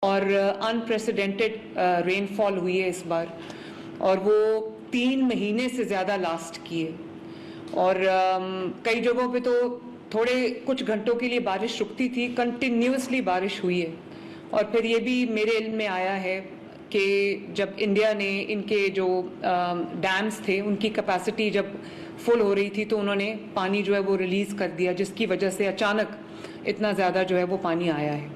اور انپریسیڈنٹڈ رین فال ہوئی ہے اس بار، اور وہ 3 مہینے سے زیادہ لاسٹ کی ہے، اور کئی جگہوں پہ تو تھوڑے کچھ گھنٹوں کے لیے بارش رکتی تھی، کنٹینیوسلی بارش ہوئی ہے۔ اور پھر یہ بھی میرے علم میں آیا ہے کہ جب انڈیا نے ان کے جو ڈیمز تھے ان کی کیپیسٹی جب فل ہو رہی تھی تو انہوں نے پانی جو ہے وہ ریلیز کر دیا، جس کی وجہ سے اچانک اتنا زیادہ جو ہے وہ پانی آیا ہے۔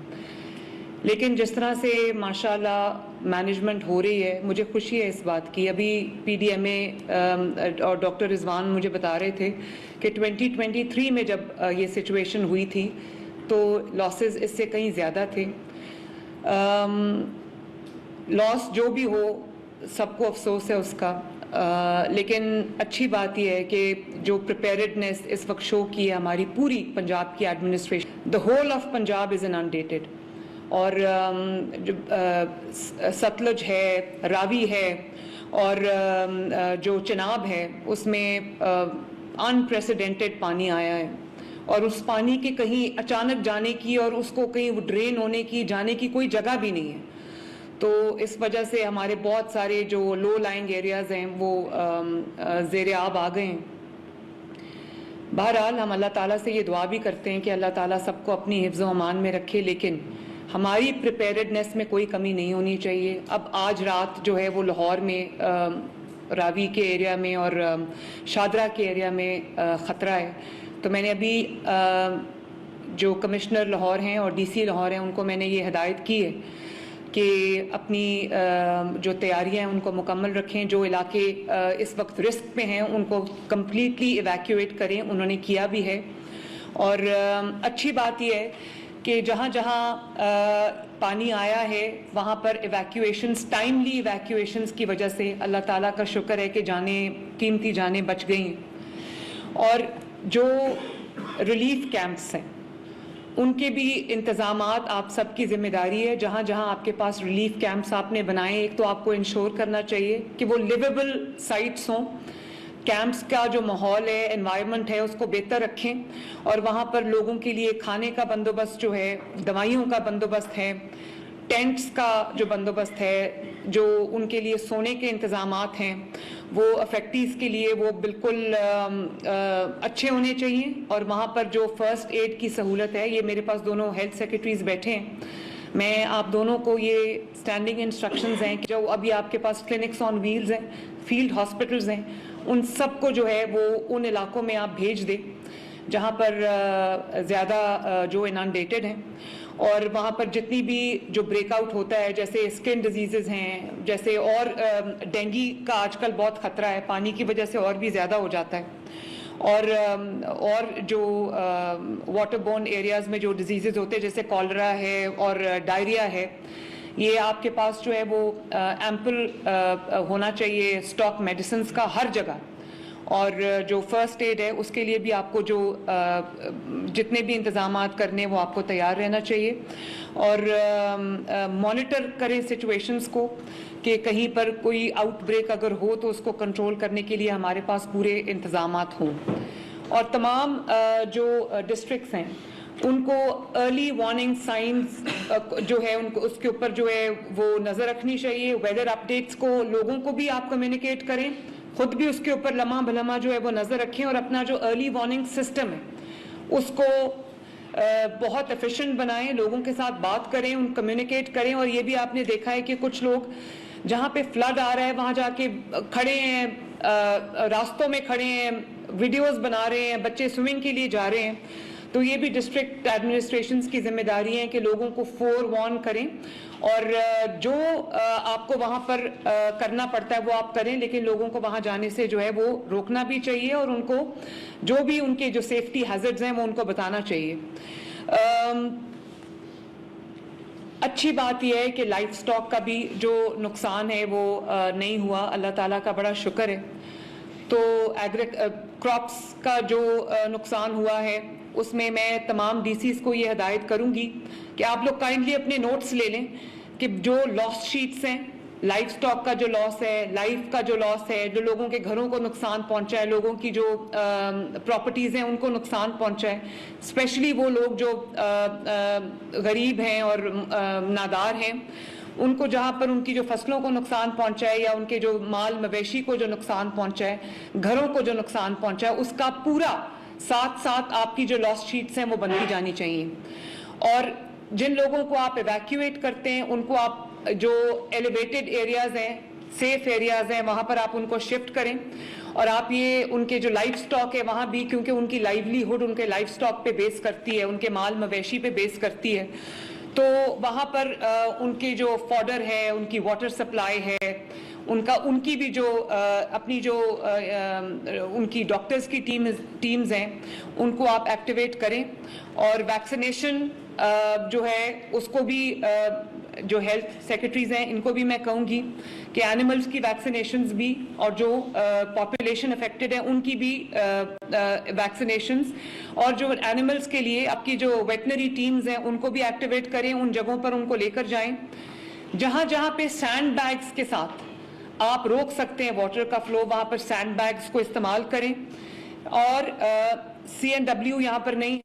لیکن جس طرح سے ماشاءاللہ مینجمنٹ ہو رہی ہے، مجھے خوشی ہے اس بات کی۔ ابھی پی ڈی ایم اے اور ڈاکٹر رضوان مجھے بتا رہے تھے کہ 2023 میں جب یہ سچویشن ہوئی تھی تو لاسز اس سے کہیں زیادہ تھے۔ لاس جو بھی ہو سب کو افسوس ہے اس کا، لیکن اچھی بات یہ ہے کہ جو پریپیئرڈنیس اس وقت شو کی ہے ہماری پوری پنجاب کی administration, the whole of Punjab is inundated، اور ستلج ہے، راوی ہے، اور جو چناب ہے اس میں انپریسیڈنٹڈ پانی آیا ہے، اور اس پانی کے کہیں اچانک جانے کی اور اس کو کہیں ڈرین ہونے کی جانے کی کوئی جگہ بھی نہیں ہے۔ تو اس وجہ سے ہمارے بہت سارے جو لو لائنگ ایریاز ہیں وہ زیر آب آ گئے ہیں۔ بہرحال ہم اللہ تعالیٰ سے یہ دعا بھی کرتے ہیں کہ اللہ تعالیٰ سب کو اپنی حفظ و امان میں رکھے، لیکن ہماری پریپیئرڈنیس میں کوئی کمی نہیں ہونی چاہیے۔ اب آج رات جو ہے وہ لاہور میں راوی کے ایریا میں اور شادرہ کے ایریا میں خطرہ ہے، تو میں نے ابھی جو کمشنر لاہور ہیں اور ڈی سی لاہور ہیں ان کو میں نے یہ ہدایت کی ہے کہ اپنی جو تیاریاں ہیں ان کو مکمل رکھیں، جو علاقے اس وقت رسک پہ ہیں ان کو کمپلیٹلی ایویکیویٹ کریں، انہوں نے کیا بھی ہے۔ اور اچھی بات یہ ہے کہ جہاں جہاں پانی آیا ہے وہاں پر ایویکیویشنز، ٹائملی ایویکیویشنز کی وجہ سے اللہ تعالیٰ کا شکر ہے کہ قیمتی جانیں بچ گئیں۔ اور جو ریلیف کیمپس ہیں ان کے بھی انتظامات آپ سب کی ذمہ داری ہے۔ جہاں جہاں آپ کے پاس ریلیف کیمپس آپ نے بنائے، ایک تو آپ کو انشور کرنا چاہیے کہ وہ لیویبل سائٹس ہوں، کیمپس کا جو ماحول ہے، انوائرمنٹ ہے، اس کو بہتر رکھیں، اور وہاں پر لوگوں کے لیے کھانے کا بندوبست جو ہے، دوائیوں کا بندوبست ہے، ٹینٹس کا جو بندوبست ہے، جو ان کے لیے سونے کے انتظامات ہیں وہ افیکٹیز کے لیے وہ بالکل اچھے ہونے چاہیے۔ اور وہاں پر جو فرسٹ ایڈ کی سہولت ہے، یہ میرے پاس دونوں ہیلتھ سیکرٹریز بیٹھے ہیں، میں آپ دونوں کو یہ اسٹینڈنگ انسٹرکشنز ہیں کہ جو ابھی آپ کے پاس کلینکس آن ویلز ہیں، فیلڈ ہاسپٹلز ہیں، ان سب کو جو ہے وہ ان علاقوں میں آپ بھیج دیں جہاں پر زیادہ جو انانڈیٹڈ ہیں، اور وہاں پر جتنی بھی جو بریک آؤٹ ہوتا ہے، جیسے اسکن ڈیزیزز ہیں، جیسے اور ڈینگی کا آج کل بہت خطرہ ہے، پانی کی وجہ سے اور بھی زیادہ ہو جاتا ہے، اور جو واٹر بورن ایریاز میں جو ڈیزیزز ہوتے ہیں جیسے کالرا ہے اور ڈائریا ہے، یہ آپ کے پاس جو ہے وہ ایمپل ہونا چاہیے اسٹاک میڈیسنز کا ہر جگہ، اور جو فرسٹ ایڈ ہے اس کے لیے بھی آپ کو جو جتنے بھی انتظامات کرنے وہ آپ کو تیار رہنا چاہیے، اور مانیٹر کریں سچویشنز کو کہ کہیں پر کوئی آؤٹ بریک اگر ہو تو اس کو کنٹرول کرنے کے لیے ہمارے پاس پورے انتظامات ہوں۔ اور تمام جو ڈسٹرکٹس ہیں ان کو ارلی وارننگ سائنز جو ہے ان کو اس کے اوپر جو ہے وہ نظر رکھنی چاہیے۔ ویدر اپڈیٹس کو لوگوں کو بھی آپ کمیونیکیٹ کریں، خود بھی اس کے اوپر لمحہ بلمحہ جو ہے وہ نظر رکھیں، اور اپنا جو ارلی وارننگ سسٹم ہے اس کو بہت ایفیشینٹ بنائیں، لوگوں کے ساتھ بات کریں، ان کمیونیکیٹ کریں۔ اور یہ بھی آپ نے دیکھا ہے کہ کچھ لوگ جہاں پہ فلڈ آ رہا ہے وہاں جا کے کھڑے ہیں، راستوں میں کھڑے ہیں، ویڈیوز بنا رہے ہیں، بچے سوئمنگ کے لیے جا رہے ہیں، تو یہ بھی ڈسٹرکٹ ایڈمنسٹریشنز کی ذمہ داری ہے کہ لوگوں کو فور وارن کریں، اور جو آپ کو وہاں پر کرنا پڑتا ہے وہ آپ کریں، لیکن لوگوں کو وہاں جانے سے جو ہے وہ روکنا بھی چاہیے، اور ان کو جو بھی ان کے جو سیفٹی ہیزرڈز ہیں وہ ان کو بتانا چاہیے۔ اچھی بات یہ ہے کہ لائف سٹاک کا بھی جو نقصان ہے وہ نہیں ہوا، اللہ تعالیٰ کا بڑا شکر ہے۔ تو کراپس کا جو نقصان ہوا ہے اس میں میں تمام ڈی سیز کو یہ ہدایت کروں گی کہ آپ لوگ کائنڈلی اپنے نوٹس لے لیں کہ جو لاس شیٹس ہیں لائف سٹاک کا جو لاس ہے, لائف کا جو لاس ہے, جو لوگوں کے گھروں کو نقصان پہنچا ہے, لوگوں کی جو پراپرٹیز ہیں ان کو نقصان پہنچا ہے, اسپیشلی وہ لوگ جو غریب ہیں اور نادار ہیں, ان کو جہاں پر ان کی جو فصلوں کو نقصان پہنچا ہے یا ان کے جو مال مویشی کو جو نقصان پہنچا ہے, گھروں کو جو نقصان پہنچا ہے, اس کا پورا ساتھ ساتھ آپ کی جو لاس شیٹس ہیں وہ بنتی جانی چاہیے. اور جن لوگوں کو آپ ایویکیویٹ کرتے ہیں ان کو آپ جو ایلیویٹڈ ایریاز ہیں, سیف ایریاز ہیں, وہاں پر آپ ان کو شفٹ کریں. اور آپ یہ ان کے جو لائف سٹاک ہے وہاں بھی, کیونکہ ان کی لائیولی ہوڈ ان کے لائف سٹاک پہ بیس کرتی ہے, ان کے مال مویشی پہ بیس کرتی ہے, تو وہاں پر ان کے جو فوڈر ہے, ان کی واٹر سپلائی ہے, ان کی بھی جو اپنی جو ان کی ڈاکٹرز کی ٹیمز ہیں ان کو آپ ایکٹیویٹ کریں. اور ویکسینیشن جو ہے اس کو بھی جو ہیلتھ سیکرٹریز ہیں ان کو بھی میں کہوں گی کہ اینیملز کی ویکسینیشنز بھی, اور جو پاپولیشن افیکٹڈ ہے ان کی بھی ویکسینیشنز, اور جو اینیملز کے لیے آپ کی جو ویٹنری ٹیمز ہیں ان کو بھی ایکٹیویٹ کریں, ان جگہوں پر ان کو لے کر جائیں جہاں جہاں پہ سینڈ بیگز کے ساتھ آپ روک سکتے ہیں واٹر کا فلو, وہاں پر سینڈ بیگز کو استعمال کریں. اور CNW یہاں پر نہیں